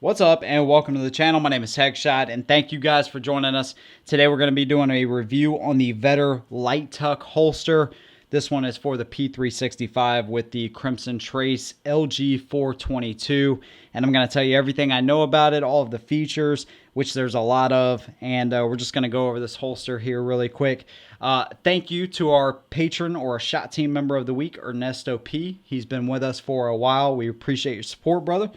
What's up and welcome to the channel. My name is Headshot and thank you guys for joining us. Today we're going to be doing a review on the Vedder Light Tuck holster. This one is for the P365 with the Crimson Trace LG-422, and I'm going to tell you everything I know about it, all of the features, which there's a lot of, and we're just going to go over this holster here really quick. Thank you to our patron or a SHOT Team member of the week, Ernesto P. He's been with us for a while. We appreciate your support, brother.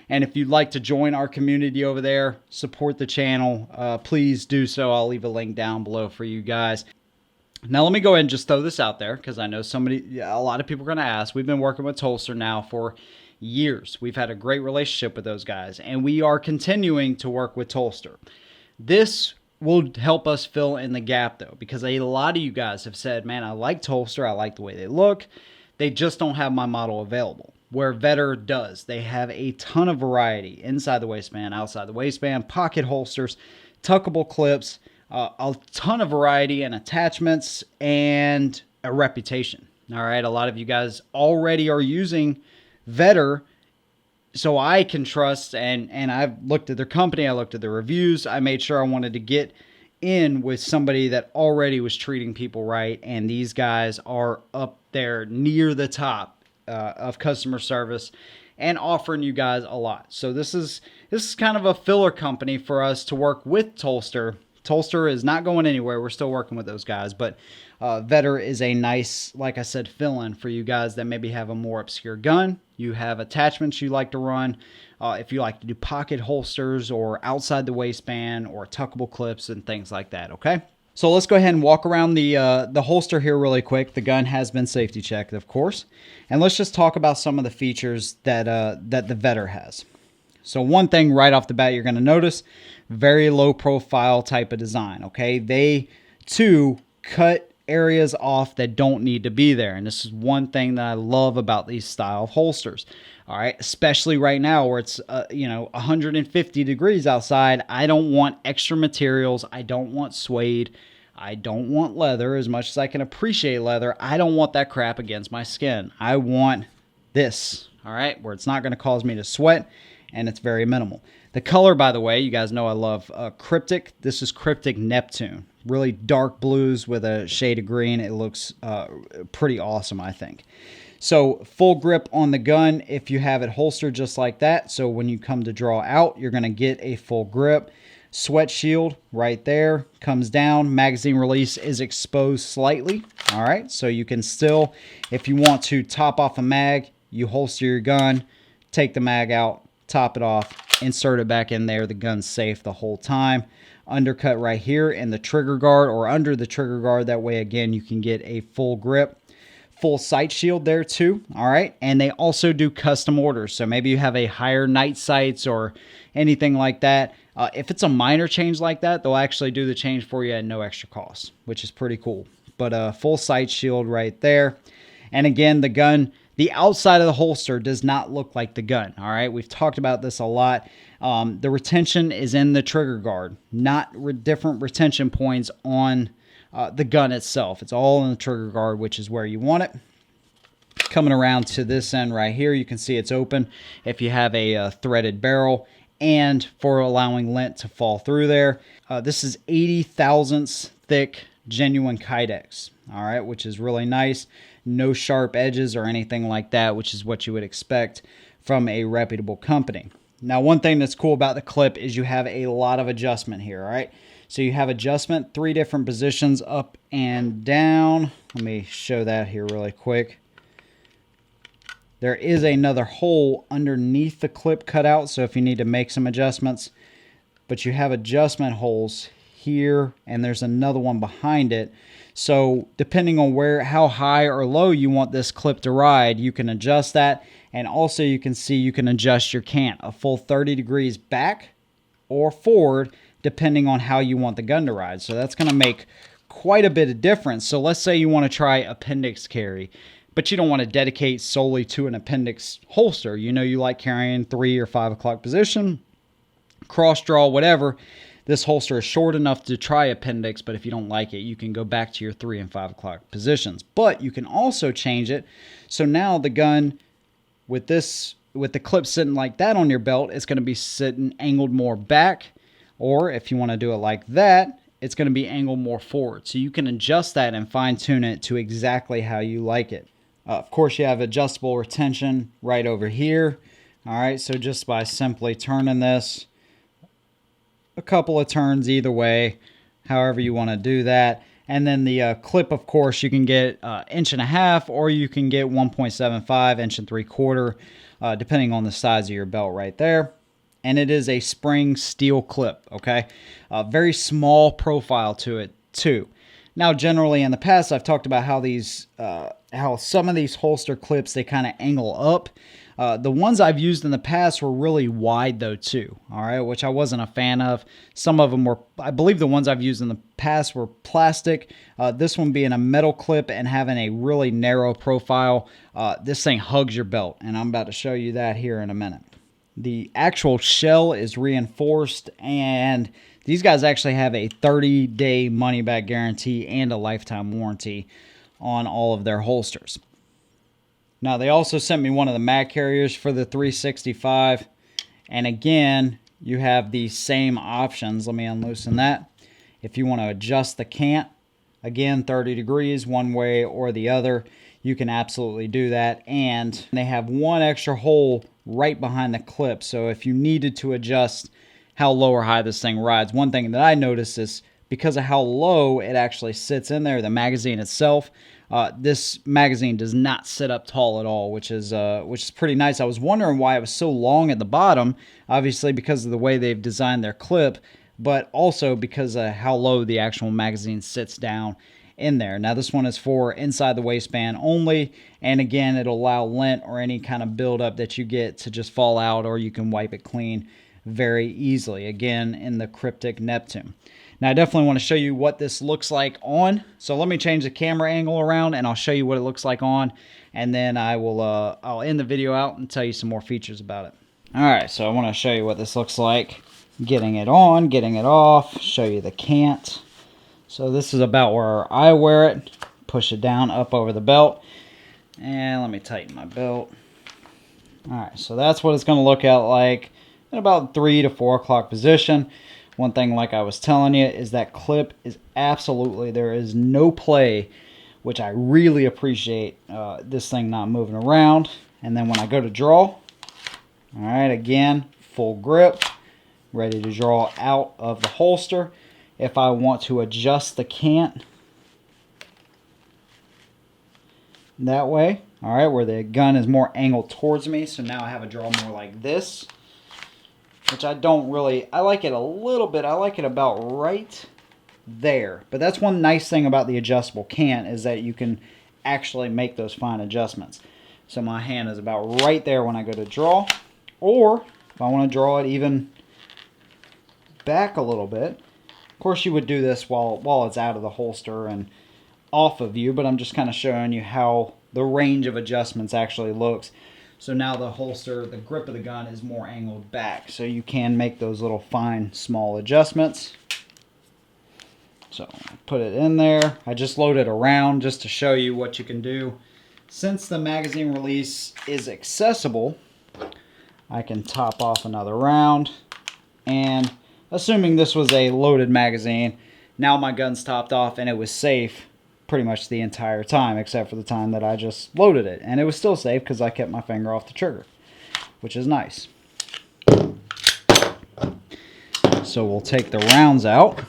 And if you'd like to join our community over there, support the channel, please do so. I'll leave a link down below for you guys. Now, let me go ahead and just throw this out there because I know a lot of people are going to ask. We've been working with Holster now for years. We've had a great relationship with those guys, and we are continuing to work with Holster. This will help us fill in the gap, though, because a lot of you guys have said, man, I like Holster. I like the way they look. They just don't have my model available. Where Vedder does. They have a ton of variety inside the waistband, outside the waistband, pocket holsters, tuckable clips, a ton of variety and attachments, and a reputation. All right, a lot of you guys already are using Vedder, so I can trust, and I've looked at their company, I looked at their reviews, I made sure I wanted to get in with somebody that already was treating people right, and these guys are up there near the top of customer service and offering you guys a lot. So this is kind of a filler company for us to work with Holster. Holster is not going anywhere. We're still working with those guys, but Vedder is a nice, like I said, fill-in for you guys that maybe have a more obscure gun. You have attachments you like to run. If you like to do pocket holsters or outside the waistband or tuckable clips and things like that, okay? So let's go ahead and walk around the holster here really quick. The gun has been safety checked, of course. And let's just talk about some of the features that the Vedder has. So one thing right off the bat you're going to notice, very low profile type of design, okay? They, too, cut areas off that don't need to be there. And this is one thing that I love about these style of holsters. All right, especially right now where it's 150 degrees outside. I don't want extra materials. I don't want suede. I don't want leather. As much as I can appreciate leather, I don't want that crap against my skin. I want this, all right, where it's not going to cause me to sweat and it's very minimal. The color, by the way, you guys know I love Cryptic. This is Cryptic Neptune. Really dark blues with a shade of green. It looks pretty awesome, I think. So full grip on the gun if you have it holstered just like that. So when you come to draw out, you're going to get a full grip. Sweat shield right there comes down. Magazine release is exposed slightly. All right, so you can still, if you want to top off a mag, you holster your gun, take the mag out, top it off, insert it back in there. The gun's safe the whole time. Undercut right here in the trigger guard or under the trigger guard. That way, again, you can get a full grip. Full sight shield there too, all right? And they also do custom orders. So maybe you have a higher night sights or anything like that. If it's a minor change like that, they'll actually do the change for you at no extra cost, which is pretty cool. But full sight shield right there. And again, the gun, the outside of the holster does not look like the gun, all right? We've talked about this a lot. The retention is in the trigger guard, not different retention points on the gun itself. It's all in the trigger guard, which is where you want it. Coming around to this end right here, you can see it's open if you have a threaded barrel and for allowing lint to fall through there. This is 80 thousandths thick genuine Kydex, all right, which is really nice. No sharp edges or anything like that, which is what you would expect from a reputable company. Now, one thing that's cool about the clip is you have a lot of adjustment here, all right? So you have adjustment, 3 different positions, up and down. Let me show that here really quick. There is another hole underneath the clip cut out, so if you need to make some adjustments. But you have adjustment holes here, and there's another one behind it. So depending on how high or low you want this clip to ride, you can adjust that. And also you can see you can adjust your cant a full 30 degrees back or forward, depending on how you want the gun to ride. So that's going to make quite a bit of difference. So let's say you want to try Appendix carry, but you don't want to dedicate solely to an Appendix holster. You know you like carrying 3 or 5 o'clock position, cross draw, whatever. This holster is short enough to try Appendix, but if you don't like it, you can go back to your 3 and 5 o'clock positions. But you can also change it. So now the gun with this with the clip sitting like that on your belt, it's going to be sitting angled more back. Or if you want to do it like that, it's going to be angled more forward. So you can adjust that and fine tune it to exactly how you like it. Of course, you have adjustable retention right over here. All right, so just by simply turning this a couple of turns either way, however you want to do that. And then the clip, of course, you can get 1.5 inches or you can get 1.75, 1.75 inches, depending on the size of your belt right there. And it is a spring steel clip, okay? Very small profile to it too. Now, generally in the past, I've talked about how some of these holster clips, they kind of angle up. The ones I've used in the past were really wide though too, all right, which I wasn't a fan of. Some of them were, I believe the ones I've used in the past were plastic. This one being a metal clip and having a really narrow profile. This thing hugs your belt, and I'm about to show you that here in a minute. The actual shell is reinforced, and these guys actually have a 30-day money-back guarantee and a lifetime warranty on all of their holsters. Now, they also sent me one of the mag carriers for the 365, and again, you have the same options. Let me unloosen that. If you want to adjust the cant, again, 30 degrees one way or the other, you can absolutely do that. And they have one extra hole right behind the clip, so if you needed to adjust how low or high this thing rides, one thing that I noticed is because of how low it actually sits in there, the magazine itself, this magazine does not sit up tall at all, which is pretty nice. I was wondering why it was so long at the bottom, obviously because of the way they've designed their clip, but also because of how low the actual magazine sits down in there. Now, this one is for inside the waistband only, and again, it'll allow lint or any kind of buildup that you get to just fall out, or you can wipe it clean very easily, again, in the Cryptic Neptune. Now, I definitely want to show you what this looks like on, so let me change the camera angle around and I'll show you what it looks like on, and then I'll end the video out and tell you some more features about it. Alright, so I want to show you what this looks like. Getting it on, getting it off, show you the cant. So this is about where I wear it. Push it down, up over the belt. And let me tighten my belt. Alright, so that's what it's going to look out like in about 3 to 4 o'clock position. One thing, like I was telling you, is that clip is absolutely, there is no play, which I really appreciate, this thing not moving around. And then when I go to draw, alright, again, full grip, ready to draw out of the holster. If I want to adjust the cant that way, all right, where the gun is more angled towards me, so now I have a draw more like this, which I don't really, I like it a little bit, I like it about right there. But that's one nice thing about the adjustable cant, is that you can actually make those fine adjustments. So my hand is about right there when I go to draw, or if I want to draw it even back a little bit. Of course, you would do this while it's out of the holster and off of you, but I'm just kind of showing you how the range of adjustments actually looks. So now the holster, the grip of the gun is more angled back, so you can make those little fine, small adjustments. So put it in there. I just loaded around just to show you what you can do. Since the magazine release is accessible, I can top off another round, and assuming this was a loaded magazine, now my gun's topped off and it was safe pretty much the entire time, except for the time that I just loaded it. And it was still safe because I kept my finger off the trigger, which is nice. So we'll take the rounds out.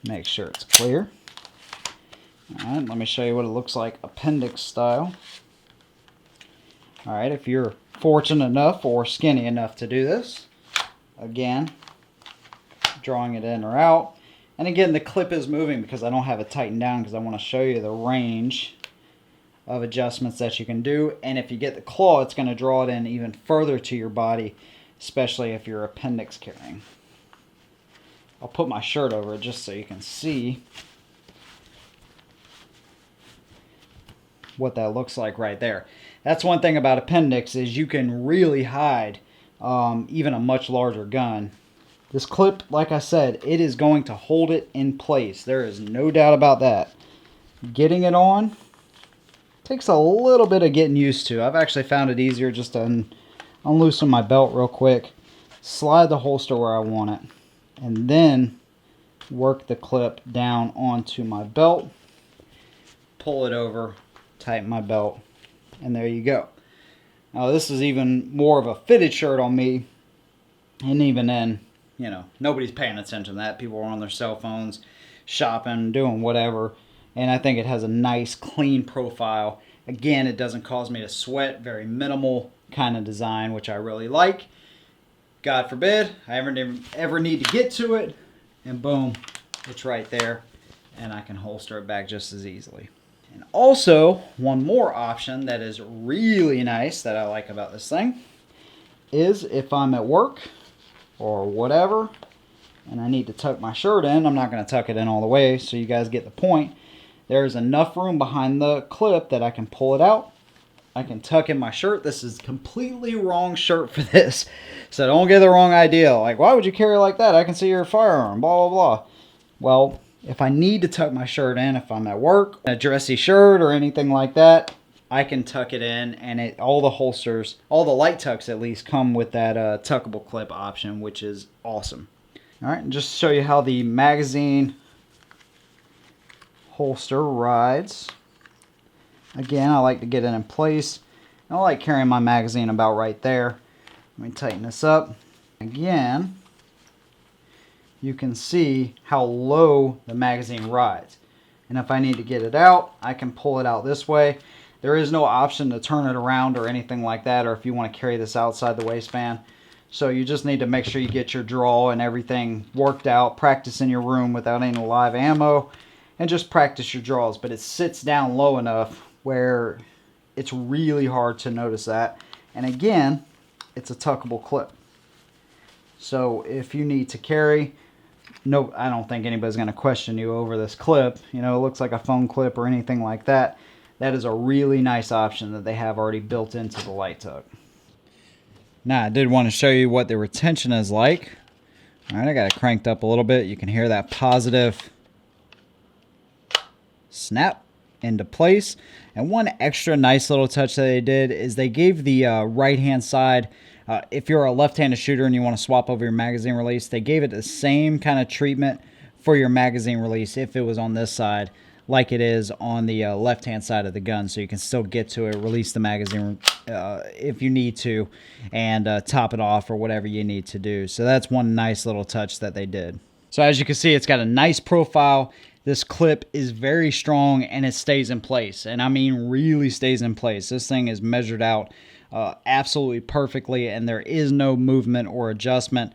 Make sure it's clear. Alright, let me show you what it looks like Appendix style. Alright, if you're fortunate enough or skinny enough to do this, again, drawing it in or out. And again, the clip is moving because I don't have it tightened down, because I want to show you the range of adjustments that you can do. And if you get the claw, it's going to draw it in even further to your body, especially if you're appendix carrying. I'll put my shirt over it just so you can see what that looks like right there. That's one thing about appendix, is you can really hide even a much larger gun. This clip, like I said, it is going to hold it in place. There is no doubt about that. Getting it on, Takes a little bit of getting used to. I've actually found it easier just to unloosen my belt real quick, slide the holster where I want it, and then work the clip down onto my belt, pull it over, tighten my belt, and there you go. Now this is even more of a fitted shirt on me, and even then, you know, nobody's paying attention to that. People are on their cell phones, shopping, doing whatever, and I think it has a nice clean profile. Again, it doesn't cause me to sweat, very minimal kind of design, which I really like. God forbid I ever need to get to it, and boom, it's right there, and I can holster it back just as easily. And also, one more option that is really nice that I like about this thing is if I'm at work or whatever, and I need to tuck my shirt in, I'm not going to tuck it in all the way, so you guys get the point. There's enough room behind the clip that I can pull it out. I can tuck in my shirt. This is completely wrong shirt for this, so don't get the wrong idea. Like, why would you carry like that? I can see your firearm, blah, blah, blah. Well, if I need to tuck my shirt in, if I'm at work, a dressy shirt or anything like that, I can tuck it in, and all the holsters, all the light tucks at least, come with that tuckable clip option, which is awesome. All right, and just to show you how the magazine holster rides. Again, I like to get it in place. I like carrying my magazine about right there. Let me tighten this up. Again, you can see how low the magazine rides. And if I need to get it out, I can pull it out this way. There is no option to turn it around or anything like that, or if you want to carry this outside the waistband. So you just need to make sure you get your draw and everything worked out, practice in your room without any live ammo, and just practice your draws. But it sits down low enough where it's really hard to notice that. And again, it's a tuckable clip. So if you need to carry, no, I don't think anybody's going to question you over this clip. You know, it looks like a phone clip or anything like that. That is a really nice option that they have already built into the light tuck. Now, I did want to show you what the retention is like. All right, I got it cranked up a little bit. You can hear that positive snap into place. And one extra nice little touch that they did is they gave the right-hand side, if you're a left-handed shooter and you want to swap over your magazine release, they gave it the same kind of treatment for your magazine release if it was on this side like it is on the left-hand side of the gun, so you can still get to it, release the magazine if you need to, and top it off or whatever you need to do. So that's one nice little touch that they did. So as you can see, it's got a nice profile. This clip is very strong, and it stays in place, and I mean really stays in place. This thing is measured out absolutely perfectly, and there is no movement or adjustment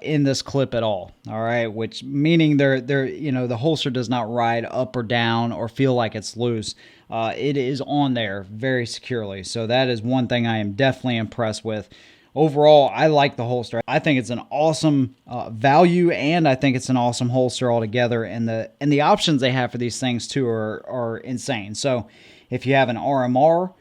in this clip at all. All right, which meaning you know, the holster does not ride up or down or feel like it's loose. It is on there very securely. So that is one thing I am definitely impressed with. Overall, I like the holster. I think it's an awesome value, and I think it's an awesome holster altogether. And the options they have for these things too are insane. So if you have an RMR,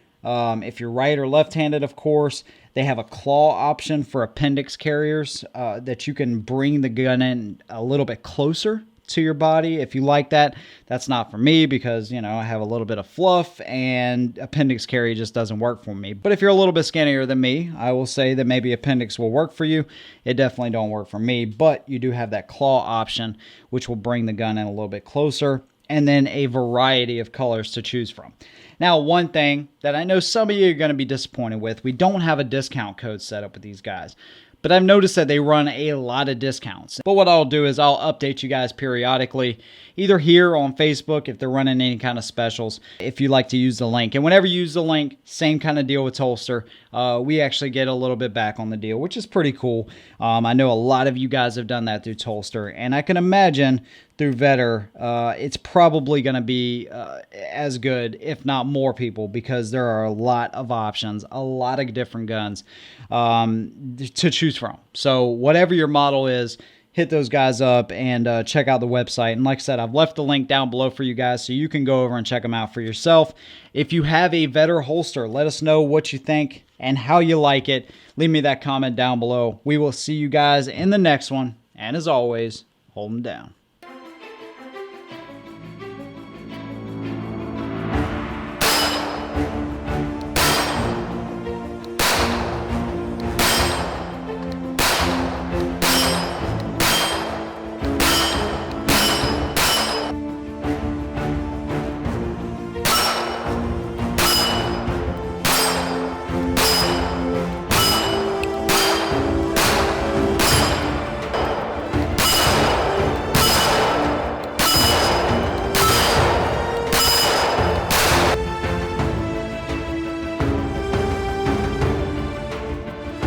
if you're right or left-handed, of course, they have a claw option for Appendix carriers that you can bring the gun in a little bit closer to your body. If you like that, that's not for me because, you know, I have a little bit of fluff and Appendix carry just doesn't work for me. But if you're a little bit skinnier than me, I will say that maybe Appendix will work for you. It definitely don't work for me, but you do have that claw option, which will bring the gun in a little bit closer, and then a variety of colors to choose from. Now, one thing that I know some of you are going to be disappointed with, we don't have a discount code set up with these guys. But I've noticed that they run a lot of discounts. But what I'll do is I'll update you guys periodically, either here on Facebook if they're running any kind of specials, if you like to use the link. And whenever you use the link, same kind of deal with Holster. We actually get a little bit back on the deal, which is pretty cool. I know a lot of you guys have done that through Holster, and I can imagine through Vedder, it's probably going to be as good, if not more people, because there are a lot of options, a lot of different guns to choose from. So whatever your model is, hit those guys up and check out the website. And like I said, I've left the link down below for you guys so you can go over and check them out for yourself. If you have a Vedder holster, let us know what you think and how you like it. Leave me that comment down below. We will see you guys in the next one. And as always, hold them down.